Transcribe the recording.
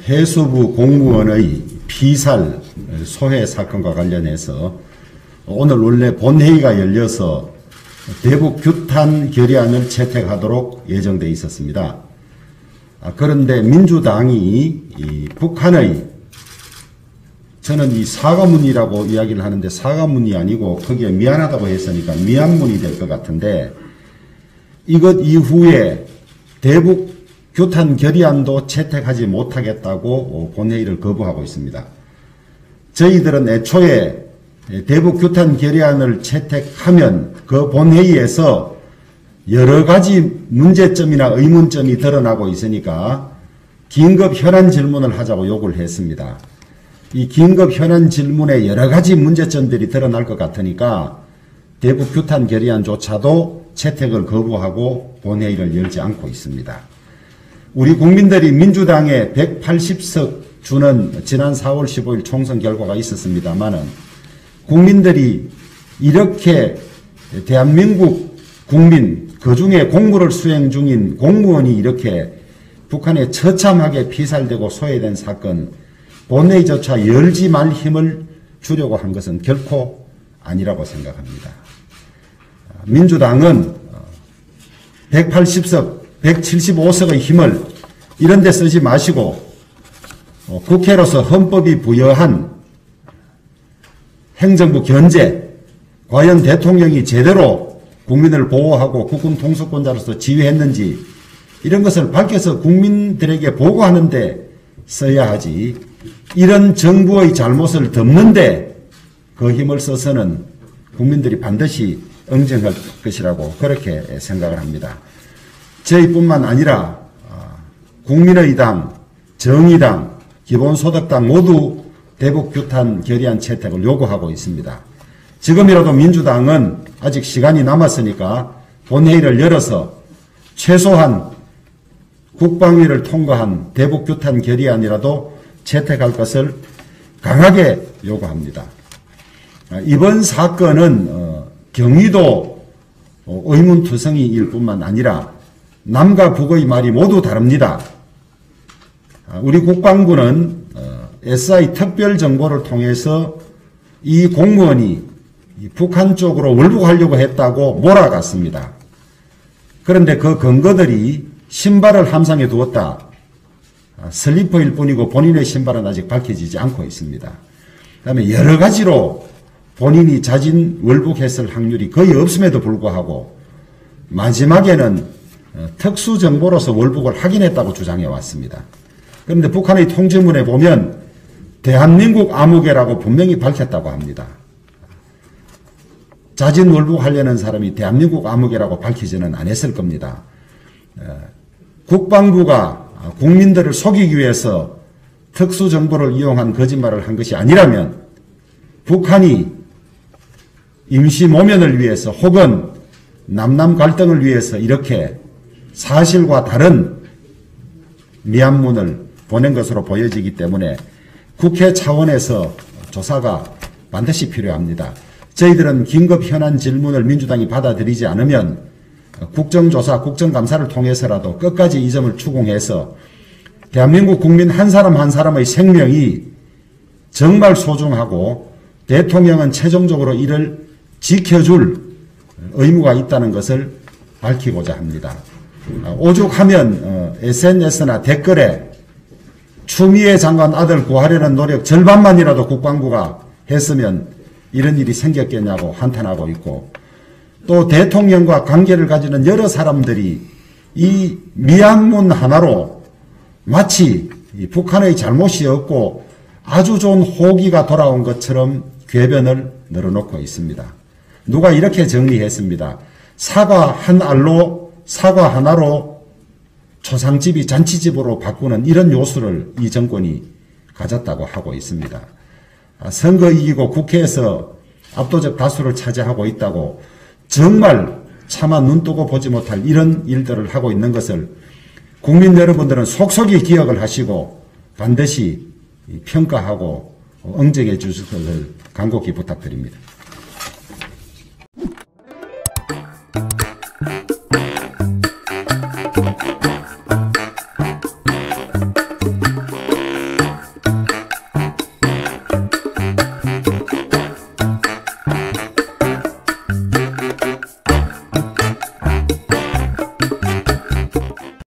해수부 공무원의 피살 소해 사건과 관련해서 오늘 원래 본회의가 열려서 대북 규탄 결의안을 채택하도록 예정되어 있었습니다. 그런데 민주당이 북한의, 저는 이 사과문이라고 이야기를 하는데 사과문이 아니고 거기에 미안하다고 했으니까 미안문이 될 것 같은데, 이것 이후에 대북 규탄 결의안도 채택하지 못하겠다고 본회의를 거부하고 있습니다. 저희들은 애초에 대북 규탄 결의안을 채택하면 그 본회의에서 여러 가지 문제점이나 의문점이 드러나고 있으니까 긴급 현안 질문을 하자고 요구를 했습니다. 이 긴급 현안 질문에 여러 가지 문제점들이 드러날 것 같으니까 대북 규탄 결의안조차도 채택을 거부하고 본회의를 열지 않고 있습니다. 우리 국민들이 민주당에 180석 주는 지난 4월 15일 총선 결과가 있었습니다마는 국민들이 이렇게 대한민국 국민, 그중에 공무를 수행 중인 공무원이 이렇게 북한에 처참하게 피살되고 소외된 사건, 본회의조차 열지 말 힘을 주려고 한 것은 결코 아니라고 생각합니다. 민주당은 180석, 175석의 힘을 이런 데 쓰지 마시고 국회로서 헌법이 부여한 행정부 견제, 과연 대통령이 제대로 국민을 보호하고 국군 통수권자로서 지휘했는지 이런 것을 밝혀서 국민들에게 보고하는 데 써야 하지, 이런 정부의 잘못을 덮는데 그 힘을 써서는 국민들이 반드시 응징할 것이라고 그렇게 생각을 합니다. 저희뿐만 아니라 국민의당, 정의당, 기본소득당 모두 대북 규탄 결의안 채택을 요구하고 있습니다. 지금이라도 민주당은 아직 시간이 남았으니까 본회의를 열어서 최소한 국방위를 통과한 대북 규탄 결의안이라도 채택할 것을 강하게 요구합니다. 이번 사건은 경위도 의문투성이일 뿐만 아니라 남과 북의 말이 모두 다릅니다. 우리 국방부는 SI 특별정보를 통해서 이 공무원이 북한 쪽으로 월북하려고 했다고 몰아갔습니다. 그런데 그 근거들이 신발을 함상에 두었다, 슬리퍼일 뿐이고 본인의 신발은 아직 밝혀지지 않고 있습니다. 그 다음에 여러 가지로 본인이 자진 월북했을 확률이 거의 없음에도 불구하고 마지막에는 특수정보로서 월북을 확인했다고 주장해 왔습니다. 그런데 북한의 통지문에 보면 대한민국 암흑개라고 분명히 밝혔다고 합니다. 자진 월북하려는 사람이 대한민국 암흑개라고 밝히지는 않았을 겁니다. 국방부가 국민들을 속이기 위해서 특수정보를 이용한 거짓말을 한 것이 아니라면 북한이 임시 모면을 위해서 혹은 남남 갈등을 위해서 이렇게 사실과 다른 미안문을 보낸 것으로 보여지기 때문에 국회 차원에서 조사가 반드시 필요합니다. 저희들은 긴급 현안 질문을 민주당이 받아들이지 않으면 국정조사, 국정감사를 통해서라도 끝까지 이 점을 추궁해서 대한민국 국민 한 사람 한 사람의 생명이 정말 소중하고 대통령은 최종적으로 이를 지켜줄 의무가 있다는 것을 밝히고자 합니다. 오죽하면 SNS나 댓글에 추미애 장관 아들 구하려는 노력 절반만이라도 국방부가 했으면 이런 일이 생겼겠냐고 한탄하고 있고, 또 대통령과 관계를 가지는 여러 사람들이 이 미안문 하나로 마치 북한의 잘못이 없고 아주 좋은 호기가 돌아온 것처럼 궤변을 늘어놓고 있습니다. 누가 이렇게 정리했습니다. 사과 한 알로, 사과 하나로 초상집이 잔치집으로 바꾸는 이런 요소를 이 정권이 가졌다고 하고 있습니다. 선거 이기고 국회에서 압도적 다수를 차지하고 있다고 정말 차마 눈뜨고 보지 못할 이런 일들을 하고 있는 것을 국민 여러분들은 속속이 기억을 하시고 반드시 평가하고 응징해 주실 것을 간곡히 부탁드립니다. 네.